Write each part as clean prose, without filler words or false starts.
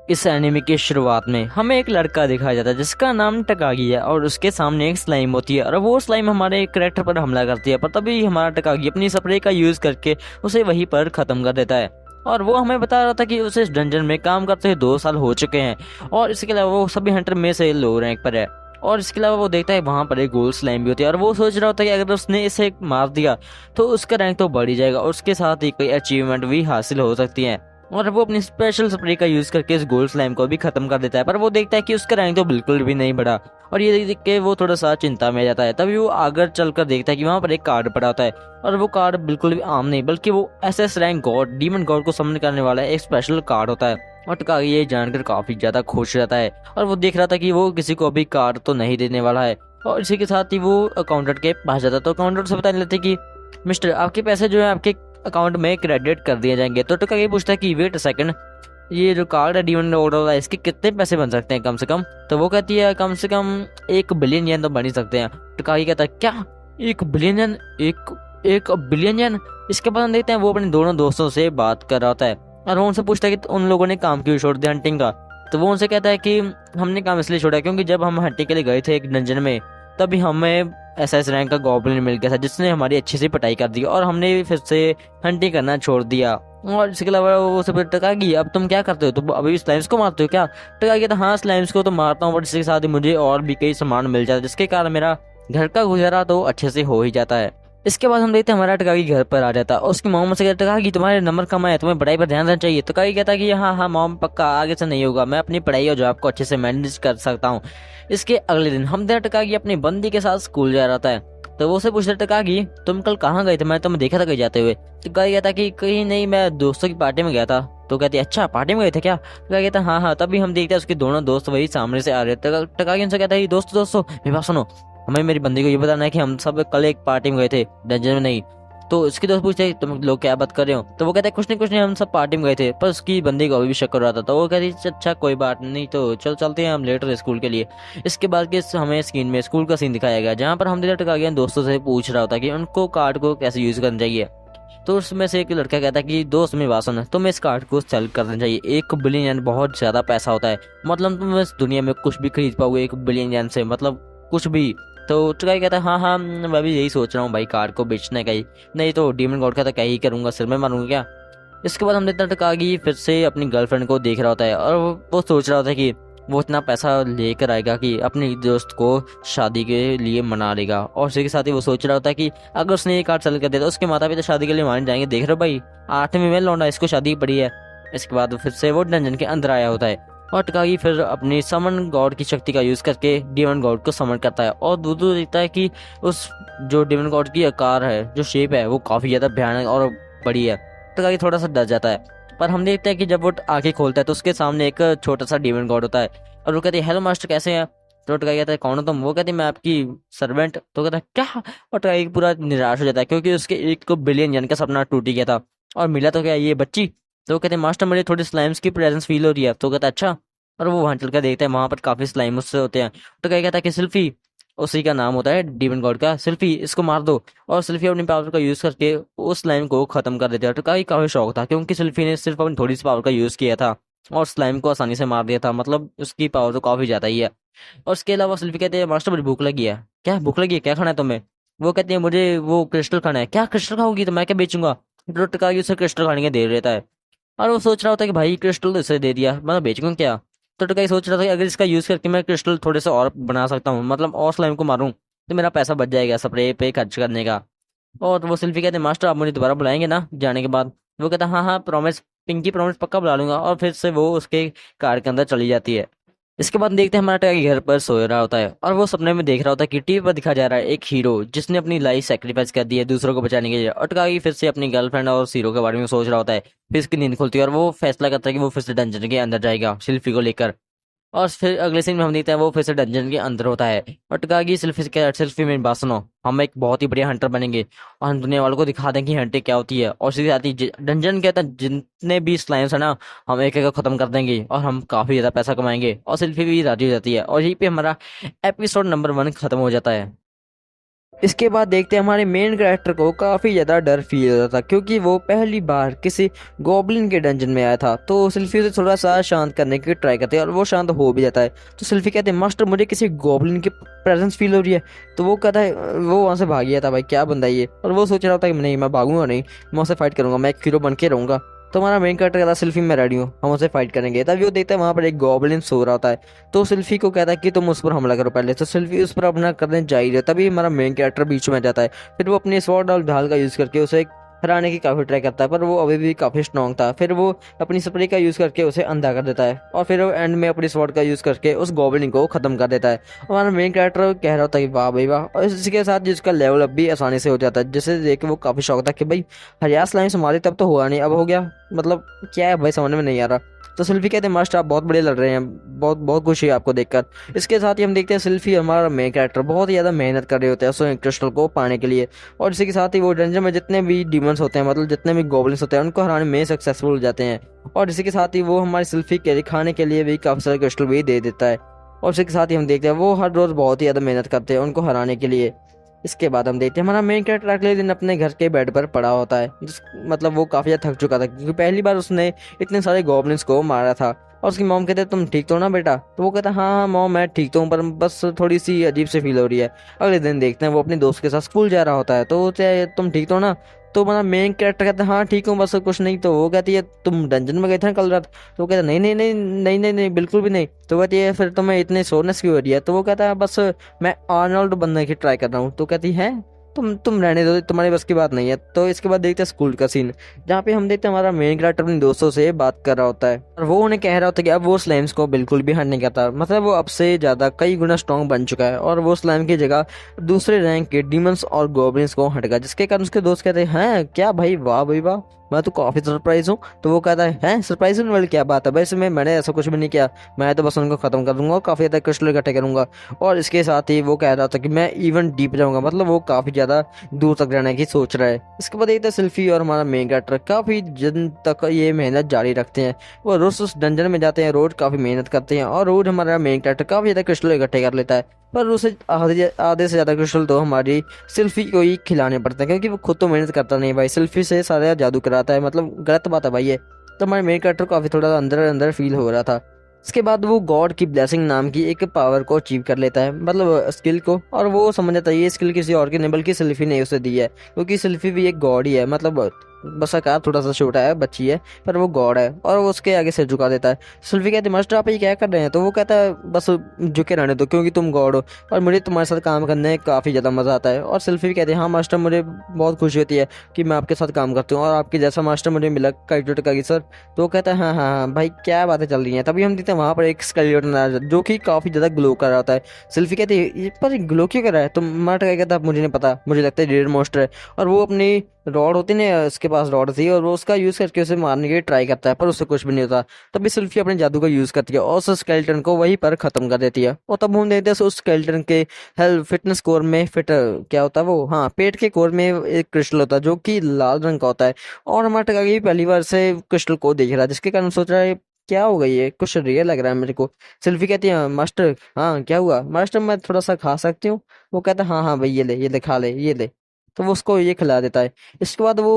इस एनिमे की शुरुआत में हमें एक लड़का दिखाया जाता है जिसका नाम टकागी है और उसके सामने एक स्लाइम होती है और वो स्लाइम हमारे कैरेक्टर पर हमला करती है, पर तभी हमारा टकागी अपनी स्प्रे का यूज करके उसे वहीं पर खत्म कर देता है। और वो हमें बता रहा था कि उसे इस डंजन में काम करते हुए 2 साल हो चुके हैं और इसके अलावा वो सभी हंटर में से लो रैंक पर है। और इसके अलावा वो देखता है वहां पर एक गोल्ड स्लाइम भी होती है और वो सोच रहा होता है कि अगर उसने इसे मार दिया तो उसका रैंक तो बढ़ ही जाएगा और उसके साथ ही कोई अचीवमेंट भी हासिल हो सकती है। और वो अपनी स्पेशल स्प्रे का यूज करके इस गोल्ड स्लाइम को भी खत्म कर देता है, पर वो देखता है कि उसका रैंक तो बिल्कुल भी नहीं बढ़ा और ये देख के वो थोड़ा सा चिंता में आ जाता है। तभी वो आगे चलकर देखता है कि वहां पर एक कार्ड पड़ा होता है और वो कार्ड बिल्कुल भी आम नहीं बल्कि वो SS rank God demon God को समन करने वाला एक स्पेशल कार्ड होता है। और टकागी ये जानकर काफी ज्यादा खुश रहता है और वो देख रहा था कि वो किसी को भी कार्ड तो नहीं देने वाला है। और इसी के साथ ही वो अकाउंटेंट के पास जाता है तो अकाउंटेंट से बताने लगते कि मिस्टर आपके पैसे जो है आपके अकाउंट में क्रेडिट कर दिए जाएंगे। तो टकागी पूछता है कि वेट अ सेकंड, ये जो कार्ड है डीमन ऑर्डर वाला इसके कितने पैसे बन सकते हैं कम से कम? तो वो कहती है कम से कम 1 बिलियन येन तो बन ही सकते हैं। टकागी कहता है क्या 1 बिलियन येन? एक बिलियन येन? इसके बाद हम देखते हैं वो अपने दोनों दोस्तों से बात कर रहा होता है और वो उनसे पूछता है कि उन लोगों ने काम क्यों छोड़ दिया हंटिंग का। तो वो उनसे कहता है कि हमने काम इसलिए छोड़ा क्योंकि जब हम हंटिंग के लिए गए थे एक डंजन में तभी हमें एसएस रैंक का गॉब्लिन मिल गया था जिसने हमारी अच्छी सी पिटाई कर दी और हमने फिर से हंटिंग करना छोड़ दिया। और इसके अलावा वो सब टकागी अब तुम क्या करते हो, तुम अभी स्लाइम्स को मारते हो क्या? टकागी कहता हाँ स्लाइम्स को तो मारता हूँ बट इसके साथ ही मुझे और भी कई सामान मिल जाता है जिसके कारण मेरा घर का गुजारा तो अच्छे से हो ही जाता है। इसके बाद हम देखते हैं हमारा टकागी घर पर आ जाता है और उसकी मॉम से कहता है टकागी तुम्हारे नंबर कम आए, तुम्हें पढ़ाई पर ध्यान देना चाहिए। टकागी कहता है कि हाँ हाँ मॉम पक्का आगे से नहीं होगा, मैं अपनी पढ़ाई और जॉब को अच्छे से मैनेज कर सकता हूँ। इसके अगले दिन हम देखते टकागी अपनी बंदी के साथ स्कूल जा रहा था। तो वो से पूछता टकागी तुम कल कहाँ गए थे, मैं तुम्हें देखा था कहीं जाते हुए। टकागी कहता कि कहीं नहीं, मैं दोस्तों की पार्टी में गया था। तो कहती अच्छा पार्टी में गए थे क्या? टकागी कहता हाँ हाँ। तभी हम देखते हैं उसके दोनों दोस्त वही सामने से आ रहे थे। टकागी उनसे कहता है दोस्तों दोस्तों मेरी बात सुनो, हमें मेरी बंदी को ये बताना है कि हम सब कल एक पार्टी में गए थे डंजन में नहीं। तो इसके दोस्त पूछते तुम लोग क्या बात कर रहे हो? तो वो कहते कुछ नहीं हम सब पार्टी में गए थे, पर उसकी बंदी को अभी भी शक कर रहा था। तो वो कहती अच्छा कोई बात नहीं, तो चलते हैं हम लेटर स्कूल के लिए। इसके बाद के हमें स्क्रीन में स्कूल का सीन दिखाया गया जहाँ पर हम टकागी दोस्तों से पूछ रहा होता कि उनको कार्ड को कैसे यूज करना चाहिए। तो उसमें से एक लड़का कहता है कि दोस्त मेरी बात सुन, तुम्हें इस कार्ड को सेल करना चाहिए। 1 बिलियन बहुत ज्यादा पैसा होता है, मतलब तुम इस दुनिया में कुछ भी खरीद पाओगे 1 बिलियन से, मतलब कुछ भी। तो टकागी कहता है हाँ हाँ मैं भी यही सोच रहा हूँ भाई कार्ड को बेचने का ही, नहीं तो डीमन गॉड का तो क्या ही करूंगा, सिर में मारूंगा क्या। इसके बाद हम देखते हैं टकागी फिर से अपनी गर्लफ्रेंड को देख रहा होता है और वो सोच रहा होता है कि वो इतना पैसा लेकर आएगा कि अपनी दोस्त को शादी के लिए मना लेगा। और उसी के साथ ही वो सोच रहा होता है कि अगर उसने ये कार्ड सेल कर दिया तो उसके माता पिता शादी के लिए मान जाएंगे। देख रहे हो भाई 8वीं में लौंडा इसको शादी पड़ी है। इसके बाद फिर से वो डंजन के अंदर आया होता है और टकागी फिर अपनी समन गॉड की शक्ति का यूज करके डीमन गॉड को समन करता है और दूर देखता है कि उस जो डीमन गॉड की आकार है, जो शेप है, वो काफी ज्यादा भयानक और बड़ी है। टकागी थोड़ा सा डर जाता है, पर हम देखते हैं कि जब वो आंखें खोलता है तो उसके सामने एक छोटा सा डीमन गॉड होता है और वो कहती है हेलो मास्टर कैसे हैं? तो टकागी कहता है कौन हो तुम? वो कहती है मैं आपकी सर्वेंट। तो कहता है क्या? और टकागी पूरा निराश हो जाता है क्योंकि उसके 1 बिलियन यानी का सपना टूट गया था और मिला तो क्या ये बच्ची। तो वो कहते हैं मास्टर मुझे थोड़ी स्लाइम्स की प्रेजेंस फील हो रही है। तो कहता है अच्छा। और वो वहां चलकर देखते हैं वहां पर काफी स्लाइम उससे होते हैं। तो क्या कहता है कि सिल्फी, उसी का नाम होता है डीमन गॉड का, सिल्फी इसको मार दो। और सिल्फी अपनी पावर का यूज करके उस स्लाइम को खत्म कर देते हैं। तो काफी शौक था क्योंकि सिल्फी ने सिर्फ अपनी थोड़ी सी पावर का यूज किया था और स्लाइम को आसानी से मार दिया था, मतलब उसकी पावर तो काफी ज्यादा ही है। और उसके अलावा सिल्फी कहते हैं मास्टर मुझे भूख लगी है। क्या भूख लगी है, क्या खाना है तुम्हें? वो कहते हैं मुझे वो क्रिस्टल खाना है। क्या क्रिस्टल खाओगी तो मैं क्या बेचूंगा? तो टकागी उसे क्रिस्टल खाने के दे देता है और वो सोच रहा होता है कि भाई क्रिस्टल तो इसे दे दिया, मैं बेचूंगा क्या? तो टकाई सोच रहा था कि अगर इसका यूज करके मैं क्रिस्टल थोड़े से और बना सकता हूँ, मतलब और स्लाइम को मारूं, तो मेरा पैसा बच जाएगा स्प्रे पे खर्च करने का। और वो सिल्फी कहते मास्टर आप मुझे दोबारा बुलाएंगे ना जाने के बाद? वो कहता हाँ हाँ प्रॉमिस, पिंकी प्रॉमिस पक्का बुला लूंगा। और फिर से वो उसके कार के अंदर चली जाती है। इसके बाद देखते हैं हमारा टकागी घर पर सोए रहा होता है और वो सपने में देख रहा होता है कि टीवी पर दिखा जा रहा है एक हीरो जिसने अपनी लाइफ सेक्रीफाइस कर दी है दूसरों को बचाने के लिए। और टकागी फिर से अपनी गर्लफ्रेंड और हीरो के बारे में सोच रहा होता है। फिर इसकी नींद खुलती है और वो फैसला करता है कि वो फिर से डंजन के अंदर जाएगा सिल्फी को लेकर। और फिर अगले सीन में हम देखते हैं वो फिर से डंजन के अंदर होता है और टकागी सेल्फी में बात सुनो, हम एक बहुत ही बढ़िया हंटर बनेंगे और हम दुनिया वालों को दिखा दें कि हंटिंग क्या होती है। और सीधे आती डंजन कहता है जितने भी स्लाइम्स है ना हम एक एक खत्म कर देंगे और हम काफी ज्यादा पैसा कमाएंगे। और सेल्फी भी राजी हो जाती है और यहीं पे हमारा एपिसोड नंबर 1 खत्म हो जाता है। इसके बाद देखते हैं हमारे मेन कैरेक्टर को काफ़ी ज़्यादा डर फील हो रहा था, क्योंकि वो पहली बार किसी गॉब्लिन के डंजन में आया था। तो सिल्फी उसे थोड़ा सा शांत करने की ट्राई करते हैं और वो शांत हो भी जाता है। तो सिल्फी कहते हैं मास्टर मुझे किसी गॉब्लिन की प्रेजेंस फील हो रही है। तो वो कहता है, वो वहाँ से भाग गया था, भाई क्या बंदा है ये। और वो सोच रहा होता है कि नहीं मैं भागूंगा नहीं, मैं उससे फाइट करूंगा, मैं एक हीरो बन के रहूंगा। तो हमारा मेन कैरेक्टर कहता है सिल्फी मैं रेडी हूँ, हम उसे फाइट करेंगे। तभी वो देखता है वहाँ पर एक गॉब्लिन सो रहा होता है। तो सिल्फी को कहता है कि तुम उस पर हमला करो पहले। तो सिल्फी उस पर अपना करने जा ही रहे, तभी हमारा मेन कैरेक्टर बीच में आ जाता है। फिर वो अपनी स्वॉर्ड और ढाल का यूज करके उसे हराने की काफी ट्राई करता है, पर वो अभी भी काफी स्ट्रांग था। फिर वो अपनी स्प्रे का यूज करके उसे अंधा कर देता है और फिर वो एंड में अपनी स्वॉर्ड का यूज करके उस गॉब्लिन को खत्म कर देता है। हमारा मेन कैरेक्टर कह रहा होता है कि वाह भाई वाह, और इसके साथ जिसका लेवल अप भी आसानी से हो जाता है, जिसे देख के वो काफी शौक था कि भाई हरियास लाइन से मारी तब तो हुआ नहीं, अब हो गया, मतलब क्या है भाई समझ में नहीं आ रहा। तो सिल्फी कहते हैं मास्टर आप बहुत बड़े लड़ रहे हैं, बहुत बहुत खुशी है आपको देखकर। इसके साथ ही हम देखते हैं सिल्फी हमारा मेन कैरेक्टर बहुत ही ज़्यादा मेहनत कर रहे होते हैं उस क्रिस्टल को पाने के लिए। और इसी के साथ ही वो डंजन में जितने भी डीमंस होते हैं, मतलब जितने भी गॉब्लिन्स होते हैं, उनको हराने में सक्सेसफुल हो जाते हैं। और इसी के साथ ही वो हमारी सिल्फी के खाने के लिए भी काफ़ी सारे क्रिस्टल भी दे देता है। और इसी के साथ ही हम देखते हैं वो हर रोज़ बहुत ही ज़्यादा मेहनत करते हैं उनको हराने के लिए। इसके बाद हम देखते हैं हमारा मेन कैरेक्टर अगले दिन अपने घर के बेड पर पड़ा होता है, मतलब वो काफ़ी ज़्यादा थक चुका था, क्योंकि पहली बार उसने इतने सारे गॉब्लिन्स को मारा था। और उसकी मॉम कहते हैं तुम ठीक तो ना बेटा। तो वो कहता है हाँ हाँ मॉम मैं ठीक तो हूँ, पर बस थोड़ी सी अजीब सी फील हो रही है। अगले दिन देखते हैं वो अपने दोस्त के साथ स्कूल जा रहा होता है। तो वो तुम ठीक तो ना। तो मेरा मेन कैरेक्टर कहता है हाँ ठीक हूँ बस कुछ नहीं। तो वो कहती है तुम डंजन में गए थे ना कल रात। तो वो कहता है नहीं नहीं नहीं नहीं नहीं नहीं बिल्कुल भी नहीं। तो कहती है फिर तुम्हें इतनी सोरनेस क्यों हो रही है। तो वो कहता है बस मैं आर्नोल्ड बनने की ट्राई कर रहा हूँ। तो कहती है तुम रहने दो, तुम्हारी बस की बात नहीं है। तो इसके बाद देखते हैं स्कूल का सीन, जहाँ पे हम देखते हैं हमारा मेन कैरेक्टर अपने दोस्तों से बात कर रहा होता है और वो उन्हें कह रहा होता है कि अब वो स्लाइम्स को बिल्कुल भी हट नहीं करता, मतलब वो अब से ज्यादा कई गुना स्ट्रॉन्ग बन चुका है और वो स्लाइम की जगह दूसरे रैंक के डीमंस और गॉब्लिन्स को हटेगा। जिसके कारण उसके दोस्त कहते हैं क्या भाई वाह भाई वाह, मैं तो काफी सरप्राइज हूँ। तो वो कहता है सरप्राइज होने वाली क्या बात है, वैसे मैंने ऐसा कुछ भी नहीं किया, मैं तो बस उनको खत्म कर दूंगा और काफी ज्यादा क्रिस्टल इकट्ठे करूंगा। और इसके साथ ही वो कह रहा था कि मैं इवन डीप जाऊंगा, मतलब वो काफी ज्यादा दूर तक जाने की सोच रहा है। इसके बाद एक तो सिल्फी और हमारा मेन कैरेक्टर काफी दिन तक ये मेहनत जारी रखते हैं। वो रोज उस डंजन में जाते हैं, रोज काफी मेहनत करते हैं और रोज हमारा मेन कैरेक्टर काफी ज्यादा क्रिस्टल इकट्ठे कर लेता है। पर उसे आधे से ज्यादा क्रिस्टल तो हमारी सिल्फी को ही खिलाने पड़ते हैं, क्योंकि वो खुद तो मेहनत करता नहीं भाई, सिल्फी से सारा जादू कराता है, मतलब गलत बात है भाई ये। तो हमारे मेन कैरेक्टर को काफी थोड़ा अंदर अंदर फील हो रहा था। इसके बाद वो गॉड की ब्लेसिंग नाम की एक पावर को अचीव कर लेता है, मतलब स्किल को, और वो समझ जाता है ये स्किल किसी और की नहीं बल्कि सिल्फी ने उसे दी है, क्योंकि सिल्फी भी एक गॉड ही है, मतलब बस आकार थोड़ा सा छोटा है, बच्ची है, पर वो गॉड है और वो उसके आगे सिर झुका देता है। सिल्फी कहती है मास्टर आप ये क्या कर रहे हैं। तो वो कहता है बस झुके रहने दो, क्योंकि तुम गॉड हो और मुझे तुम्हारे साथ काम करने में काफ़ी ज़्यादा मज़ा आता है। और सिल्फी भी कहती है हाँ मास्टर मुझे बहुत खुशी होती है कि मैं आपके साथ काम करती हूँ और आपके जैसा मास्टर मुझे मिला काइटो टकागी सर। तो वो कहता है हाँ हाँ हाँ भाई क्या बातें चल रही हैं। तभी हम देखते हैं वहाँ पर एक स्केलेटन जो कि काफ़ी ज़्यादा ग्लो कर रहा होता है। सिल्फी कहती है ये पर ग्लो क्यों कर रहा है। तो मार टकागी कहता है मुझे नहीं पता, मुझे लगता है रेड मॉन्स्टर है। और वो अपनी रॉड होती ना, उसके पास रॉड थी और वो उसका यूज करके उसे मारने की ट्राई करता है, पर उससे कुछ भी नहीं होता। तभी सिल्फी अपने जादू का यूज करती है और उस स्केलेटन को वहीं पर खत्म कर देती है। और तब हम देखते हैं उस स्केलेटन के हेल्थ फिटनेस कोर में फिट क्या होता है वो, हाँ पेट के कोर में एक क्रिस्टल होता है जो कि लाल रंग का होता है। और हमारा टकागी पहली बार से क्रिस्टल को देख रहा है, जिसके कारण सोच रहा है क्या हो गई है, कुछ रियल लग रहा है मेरे को। सिल्फी कहती है मास्टर हाँ क्या हुआ मास्टर, मैं थोड़ा सा खा सकती हूँ। वो कहता है हाँ हाँ भाई ये ले खा ले ये ले। तो वो उसको ये खिला देता है। इसके बाद वो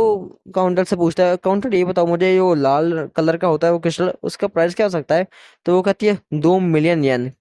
काउंटर से पूछता है काउंटर ये बताओ मुझे जो लाल कलर का होता है वो क्रिस्टल उसका प्राइस क्या हो सकता है। तो वो कहती है 2 मिलियन येन।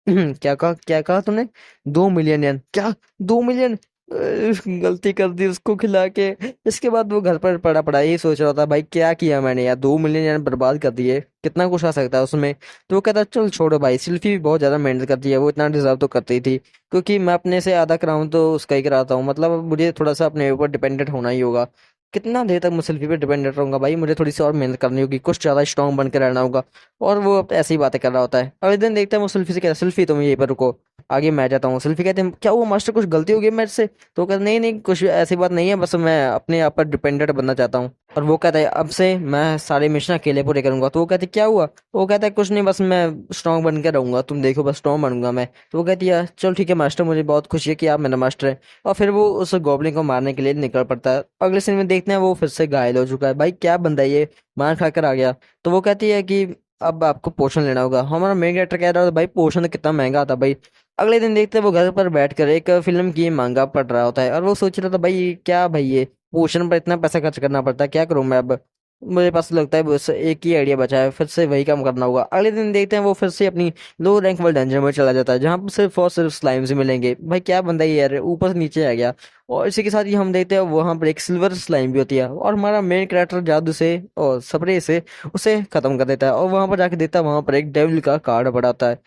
क्या कहा तूने, 2 मिलियन येन क्या, 2 मिलियन। गलती कर दी उसको खिला के। इसके बाद वो घर पर पड़ा पड़ा यही सोच रहा था भाई क्या किया मैंने यार, 2 मिलियन बर्बाद कर दिए, कितना कुछ आ सकता है उसमें। तो वो कहता है चल छोड़ो भाई, सिल्फी भी बहुत ज्यादा मेहनत करती है, वो इतना डिजर्व तो करती ही थी, क्योंकि मैं अपने से आधा कराऊं तो उसका ही कराता हूँ, मतलब मुझे थोड़ा सा अपने ऊपर डिपेंडेंट होना ही होगा। कितना देर तक मैं सेल्फी पे डिपेंडेंट रहूंगा भाई, मुझे थोड़ी सी और मेहनत करनी होगी, कुछ ज्यादा स्ट्रांग बन के रहना होगा। और वो अब ऐसी ही बातें कर रहा होता है। अगले दिन देखते हैं वो सेल्फी से कहता है सेल्फी तुम यहीं पर रुको, आगे मैं जाता हूँ। सेल्फी कहते हैं क्या हुआ मास्टर कुछ गलती हो गई मेरे से। तो वो कहते नहीं नहीं कुछ ऐसी बात नहीं है, बस मैं अपने आप पर डिपेंडेंट बनना चाहता हूँ। और वो कहता है अब से मैं सारे मिशन अकेले पूरे करूंगा। तो वो कहते क्या हुआ। वो कहता है कुछ नहीं बस मैं स्ट्रांग बन के रहूंगा, तुम देखो बस स्ट्रांग बनूंगा मैं। तो वो कहती है चल ठीक है मास्टर, मुझे बहुत खुशी है कि आप मेरा मास्टर है। और फिर वो उस गॉब्लिन को मारने के लिए निकल पड़ता है। अगले सीन में देखते हैं वो फिर से घायल हो चुका है, भाई क्या बंदा है ये, मार खाकर आ गया। तो वो कहती है कि अब आपको पोषण लेना होगा। हमारा मेन कैरेक्टर कह रहा था भाई पोषण तो कितना महंगा आता भाई, अगले दिन देखते हैं वो घर पर बैठकर एक फिल्म की मांगा पढ़ रहा होता है और वो सोच रहा था भाई क्या भाई ये पोषण पर इतना पैसा खर्च करना पड़ता है, क्या करूं मैं अब। मुझे पास लगता है बस एक ही आइडिया बचा है, फिर से वही काम करना होगा। अगले दिन देखते हैं वो फिर से अपनी लो रैंक वाले डंजन में चला जाता है जहाँ पर सिर्फ और सिर्फ स्लाइम्स ही मिलेंगे। भाई क्या बंदा ये यार, ऊपर से नीचे आ गया। और इसी के साथ ही हम देखते हैं वहां पर एक सिल्वर स्लाइम भी होती है और हमारा मेन कैरेक्टर जादू से और स्प्रे से उसे खत्म कर देता है। और वहां पर जाके देखता है वहां पर एक डेविल का कार्ड पड़ा होता है।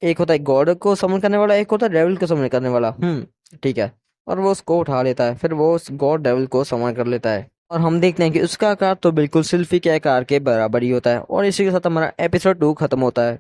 एक होता है गॉड को समन करने वाला, एक होता है डेविल को समन करने वाला। ठीक है। और वो उसको उठा लेता है, फिर वो उस गॉड डेविल को समन कर लेता है और हम देखते हैं कि उसका आकार तो बिल्कुल सिल्फी के आकार के बराबर ही होता है। और इसी के साथ हमारा एपिसोड 2 खत्म होता है।